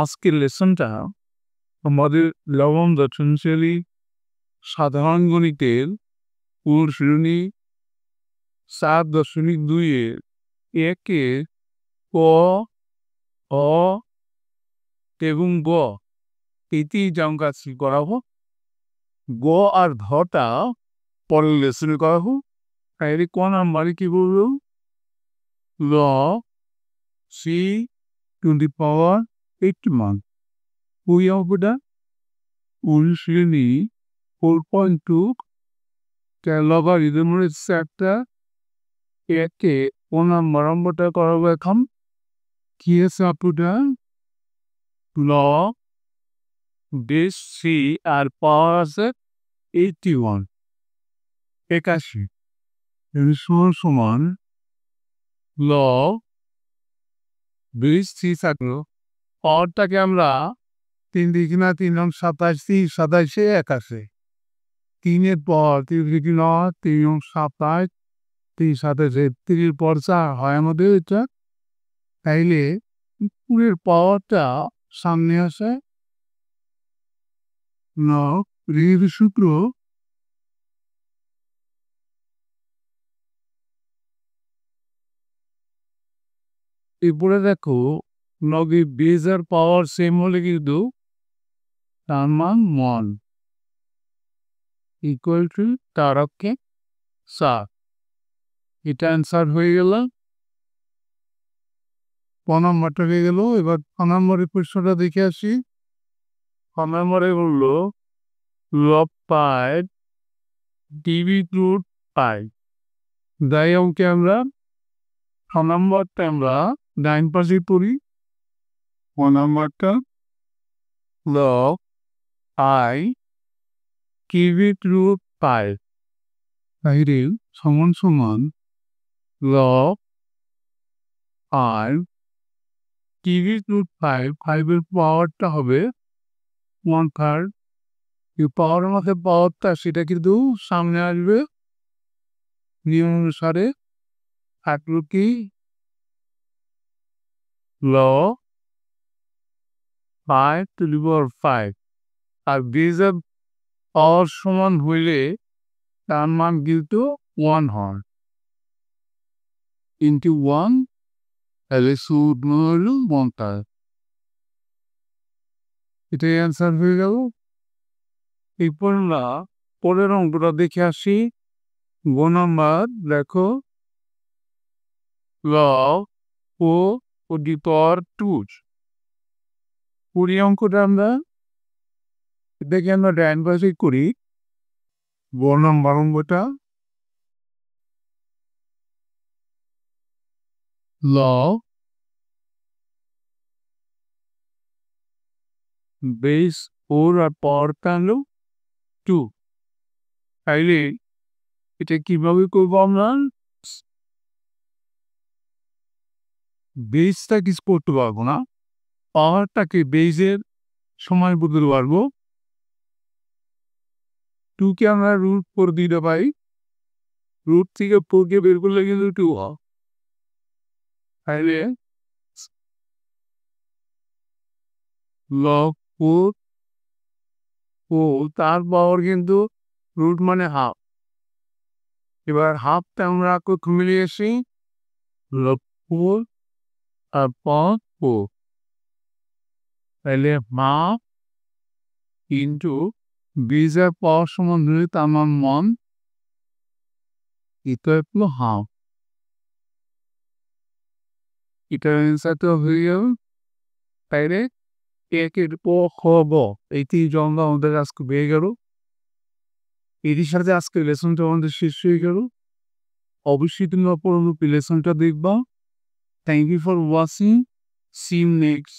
আজকের লেসনটা আমাদের লবণ দশমিক সাধারণ গণিতের অনুশীলনী 7.2 এর একে ক, অ এবং গ এই তিনটি অঙ্ক আজকে করাবো। গ আর ঘটা পরের লেসনে করাবো। তাইলে ক নাম্বারে কি বলবো? ল সি টু দি পাওয়ার 81। ওই অঙ্কটা অনুশীলনী 4.2 লগারিদমের একটা একে ক নাম্বার অঙ্কটা করাবো এখন। কি আছে আপুটা? ল বেস সি আর পাওয়ার আছে 81 সমান ল বেস সি থাকলো। পাওয়ারটাকে আমরা 3 দিকে না 3 নং 27, 3 27 81। 3-এর পর 3 দিকে না 3 নং 27, 3 27 3 পর 4 হয় আমাদের এটা। তাইলে পুরের পাওয়ারটা সামনে আসে সূত্র এরপরে দেখো লগে বেজ আর পাওয়ার সেম হলে কিন্তু তার মান 1 ইকুয়াল টু তার অক্ষে 7। এটা অ্যান্সার হয়ে গেল। ক নাম্বারটা হয়ে গেল। এবার ক নম্বরের প্রশ্নটা দেখে আসি। ক নম্বরে বললো লব পাই ডিবি রুট পাই। যাই অঙ্কে আমরা ক নম্বরটা আমরা ডাইন পাশে পড়ি। ক নম্বরটা লব আই কিউবিক রুট পাই তাহলে সমান সমান লব আর কিউবিক রুট 5 এর পাওয়ারটা হবে 1/3। এই পাওয়ারের মধ্যে পাওয়ারটা সেটা কিন্তু সামনে আসবে নিয়ম অনুসারে। থাকলো কি ল 5 টু দি পাওয়ার 5 আর বেজের পাওয়ার সমান হইলে তার মান কিন্তু 1 হয় ইন্টু 1 তাহলে শূন্য হলো 1/3। এটাই অ্যান্সার হয়ে গেল। এরপর আমরা পরের অঙ্কটা দেখে আসি। গ নাম্বার দেখো ল ও দি পাওয়ার 2। পুরি অঙ্কটা আমরা এটাকে আমরা ডাইন পাশে করি। গ নাম্বার অঙ্কটা ল বেস 4 আর পাওয়ারটা হলো 2। তাইলে এটা কিভাবে করবো আমরা? বেসটা কিছু করতে পারবো না, পাওয়ারটাকে বেসের সময় বদলতে পারবো। 2কে আমরা রুট করে দিতে পারি। রুট থেকে 4কে বের করলে কিন্তু 2 হয়। তাইলে লগ 4 ও তার পাওয়ার কিন্তু রুট মানে হাফ। এবার হাফটা আমরা মিলিয়ে আসি লগ 4 আর পাওয়ার 4। তাইলে হাফ ইন্টু বেজের পাওয়ার সমান ধরে তার মান 1 এটা হলো হাফ। এটার অ্যান্সারটা হয়ে গেল। তাইলে একের পর খ গ এই তিনটা অঙ্ক আমাদের আজকে পেয়ে গেল। এটির সাথে আজকে লেসনটা আমাদের শেষ হয়ে গেল। অবশ্যই তুমি পরবর্তী লেসনটা দেখবা। Thank you for watching. See you next.